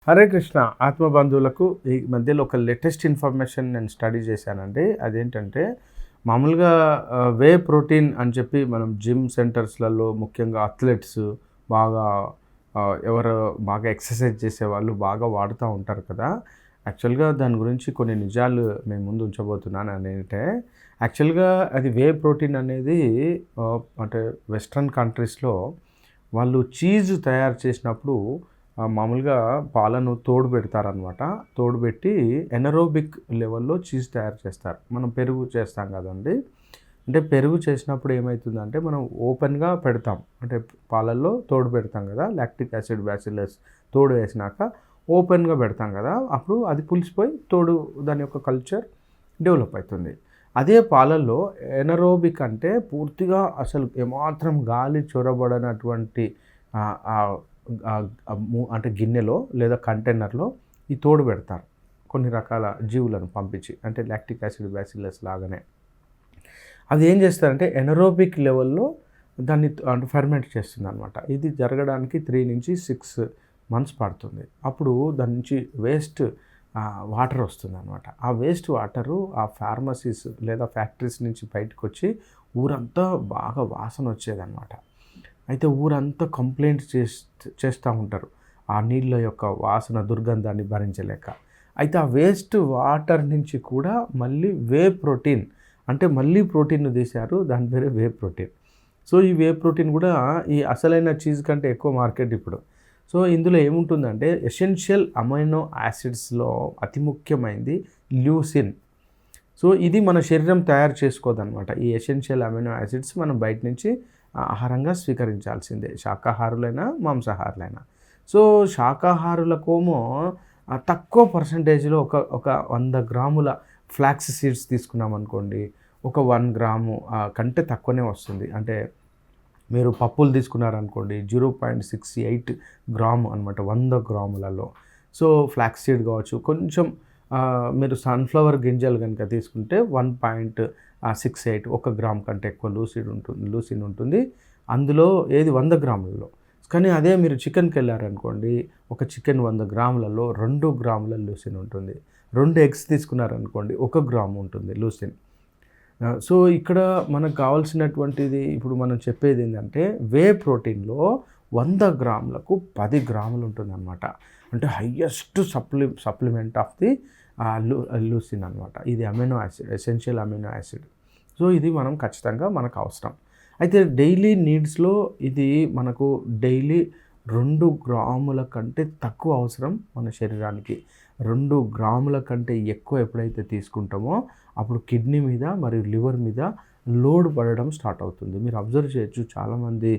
హరే కృష్ణ ఆత్మబంధువులకు ఈ మధ్యలో ఒక లేటెస్ట్ ఇన్ఫర్మేషన్ నేను స్టడీ చేశానండి. అదేంటంటే మామూలుగా వే ప్రోటీన్ అని చెప్పి మనం జిమ్ సెంటర్స్లలో ముఖ్యంగా అథ్లెట్స్ బాగా ఎవరు బాగా ఎక్సర్సైజ్ చేసేవాళ్ళు బాగా వాడుతూ ఉంటారు కదా. యాక్చువల్గా దాని గురించి కొన్ని నిజాలు మేము ముందు ఉంచబోతున్నాను. అదేంటే యాక్చువల్గా అది వే ప్రోటీన్ అనేది అంటే వెస్ట్రన్ కంట్రీస్లో వాళ్ళు చీజ్ తయారు చేసినప్పుడు మామూలుగా పాలను తోడు పెడతారనమాట. తోడు పెట్టి ఎనరోబిక్ లెవెల్లో చీజ్ తయారు చేస్తారు. మనం పెరుగు చేస్తాం కదండి. అంటే పెరుగు చేసినప్పుడు ఏమవుతుందంటే మనం ఓపెన్గా పెడతాం. అంటే పాలల్లో తోడు పెడతాం కదా, లాక్టిక్ యాసిడ్ బ్యాసిల్లస్ తోడు వేసినాక ఓపెన్గా పెడతాం కదా, అప్పుడు అది పులిసిపోయి తోడు దాని యొక్క కల్చర్ డెవలప్ అవుతుంది. అదే పాలల్లో ఎనరోబిక్ అంటే పూర్తిగా అసలు ఏమాత్రం గాలి చొరబడనటువంటి అంటే గిన్నెలో లేదా కంటైనర్లో ఈ తోడు పెడతారు కొన్ని రకాల జీవులను పంపించి, అంటే లాక్టిక్ యాసిడ్ బ్యాసిల్లస్ లాగానే. అది ఏం చేస్తారంటే ఎనరోబిక్ లెవెల్లో దాన్ని అంటే ఫెర్మెంట్ చేస్తుంది అనమాట. ఇది జరగడానికి 3 నుంచి 6 months పడుతుంది. అప్పుడు దాని నుంచి వేస్ట్ వాటర్ వస్తుంది అనమాట. ఆ వేస్ట్ వాటరు ఆ ఫార్మసీస్ లేదా ఫ్యాక్టరీస్ నుంచి బయటకు వచ్చి ఊరంతా బాగా వాసన వచ్చేదన్నమాట. అయితే ఊరంతా కంప్లైంట్ చేస్తూ ఉంటారు ఆ నీళ్ళ యొక్క వాసన దుర్గంధాన్ని భరించలేక. అయితే ఆ వేస్ట్ వాటర్ నుంచి కూడా మళ్ళీ వే ప్రోటీన్ అంటే మళ్ళీ ప్రోటీన్ను తీశారు, దాని పేరే వే ప్రోటీన్. సో ఈ వే ప్రోటీన్ కూడా ఈ అసలైన చీజ్ కంటే ఎక్కువ మార్కెట్ ఇప్పుడు. సో ఇందులో ఏముంటుందంటే ఎసెన్షియల్ అమైనో యాసిడ్స్లో అతి ముఖ్యమైనది ల్యూసిన్. సో ఇది మన శరీరం తయారు చేసుకోదన్నమాట. ఈ ఎసెన్షియల్ అమైనో యాసిడ్స్ మనం బయట నుంచి ఆహారంగా స్వీకరించాల్సిందే, శాకాహారులైనా మాంసాహారులైనా. సో శాకాహారులకేమో తక్కువ పర్సంటేజ్లో ఒక 100 గ్రాముల ఫ్లాక్స్ సీడ్స్ తీసుకున్నాం అనుకోండి, ఒక 1 గ్రాము కంటే తక్కువనే వస్తుంది. అంటే మీరు పప్పులు తీసుకున్నారనుకోండి 0.68 గ్రాము అనమాట 100 గ్రాములలో. సో ఫ్లాక్స్ సీడ్ కావచ్చు, కొంచెం మీరు సన్ఫ్లవర్ గింజలు కనుక తీసుకుంటే 1.68 1 గ్రామ్ కంటే ఎక్కువ లూసిన్ ఉంటుంది అందులో. ఏది 100 గ్రాములలో. కానీ అదే మీరు చికెన్కి వెళ్ళారనుకోండి, ఒక చికెన్ 100 గ్రాములలో 2 గ్రాముల లూసిన్ ఉంటుంది. 2 ఎగ్స్ తీసుకున్నారనుకోండి 1 గ్రాము ఉంటుంది లూసిన్. సో ఇక్కడ మనకు కావాల్సినటువంటిది ఇప్పుడు మనం చెప్పేది ఏంటంటే వే ప్రోటీన్లో 100 గ్రాములకు 10 గ్రాములు ఉంటుందన్నమాట. అంటే highest supplement of the leucine అనమాట. ఇది amino acid, essential amino acid. So ఇది మనం ఖచ్చితంగా మనకు అవసరం. అయితే డైలీ నీడ్స్లో ఇది మనకు డైలీ 2 గ్రాముల కంటే తక్కువ అవసరం మన శరీరానికి. 2 గ్రాముల కంటే ఎక్కువ ఎప్పుడైతే తీసుకుంటామో అప్పుడు కిడ్నీ మీద మరియు లివర్ మీద లోడ్ పడడం స్టార్ట్ అవుతుంది. మీరు అబ్జర్వ్ చేయొచ్చు, చాలామంది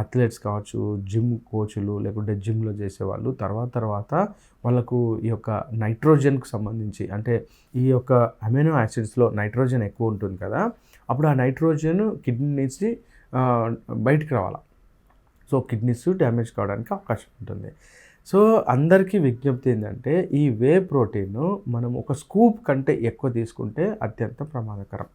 అథ్లెట్స్ కావచ్చు, జిమ్ కోచ్లు లేకుంటే జిమ్లో చేసేవాళ్ళు తర్వాత వాళ్ళకు ఈ యొక్క నైట్రోజన్కి సంబంధించి, అంటే ఈ యొక్క అమైనో యాసిడ్స్లో నైట్రోజన్ ఎక్కువ ఉంటుంది కదా, అప్పుడు ఆ నైట్రోజన్ కిడ్నీ నుంచి బయటికి రావాలి. సో కిడ్నీస్ డ్యామేజ్ కావడానికి అవకాశం ఉంటుంది. సో అందరికీ విజ్ఞప్తి ఏంటంటే ఈ వే ప్రోటీన్ మనం ఒక స్కూప్ కంటే ఎక్కువ తీసుకుంటే అత్యంత ప్రమాదకరం.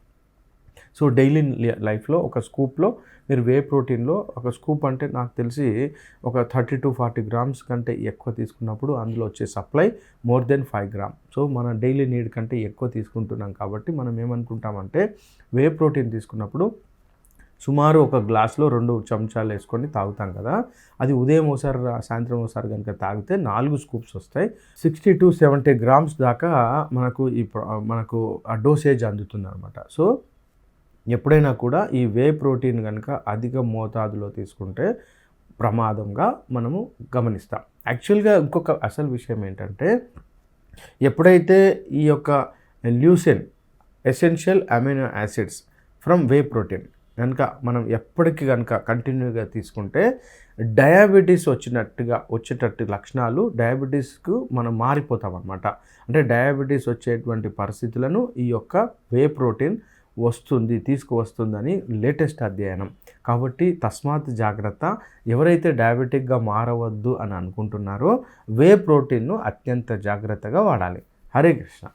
సో డైలీ లైఫ్లో ఒక స్కూప్లో మీరు వే ప్రోటీన్లో ఒక స్కూప్ అంటే నాకు తెలిసి ఒక 30 to 40 గ్రామ్స్ కంటే ఎక్కువ తీసుకున్నప్పుడు అందులో వచ్చే supply more than 5 gram. So మన డైలీ నీడ్ కంటే ఎక్కువ తీసుకుంటున్నాం కాబట్టి మనం ఏమనుకుంటామంటే వే ప్రోటీన్ తీసుకున్నప్పుడు సుమారు ఒక గ్లాస్లో 2 చెంచాలు వేసుకొని తాగుతాం కదా, అది ఉదయం ఒకసారి సాయంత్రం ఒకసారి కనుక తాగితే 4 స్కూప్స్ వస్తాయి. 60 to 70 గ్రామ్స్ దాకా మనకు ఆ డోసేజ్ అందుతుంది అనమాట. సో ఎప్పుడైనా కూడా ఈ వే ప్రోటీన్ కనుక అధిక మోతాదులో తీసుకుంటే ప్రమాదంగా మనము గమనిస్తాం. యాక్చువల్గా ఇంకొక అసలు విషయం ఏంటంటే ఎప్పుడైతే ఈ యొక్క leucine essential amino acids from whey protein కనుక మనం ఎప్పటికీ కనుక కంటిన్యూగా తీసుకుంటే డయాబెటీస్ వచ్చేటట్టు లక్షణాలు, డయాబెటీస్కు మనం మారిపోతాం అన్నమాట. అంటే డయాబెటీస్ వచ్చేటువంటి పరిస్థితులను ఈ యొక్క వే ప్రోటీన్ తీసుకువస్తుందని లేటెస్ట్ అధ్యయనం. కాబట్టి తస్మాత్ జాగ్రత్త. ఎవరైతే డయాబెటిక్గా మారవద్దు అని అనుకుంటున్నారో వే ప్రోటీన్ను అత్యంత జాగ్రత్తగా వాడాలి. హరే కృష్ణ.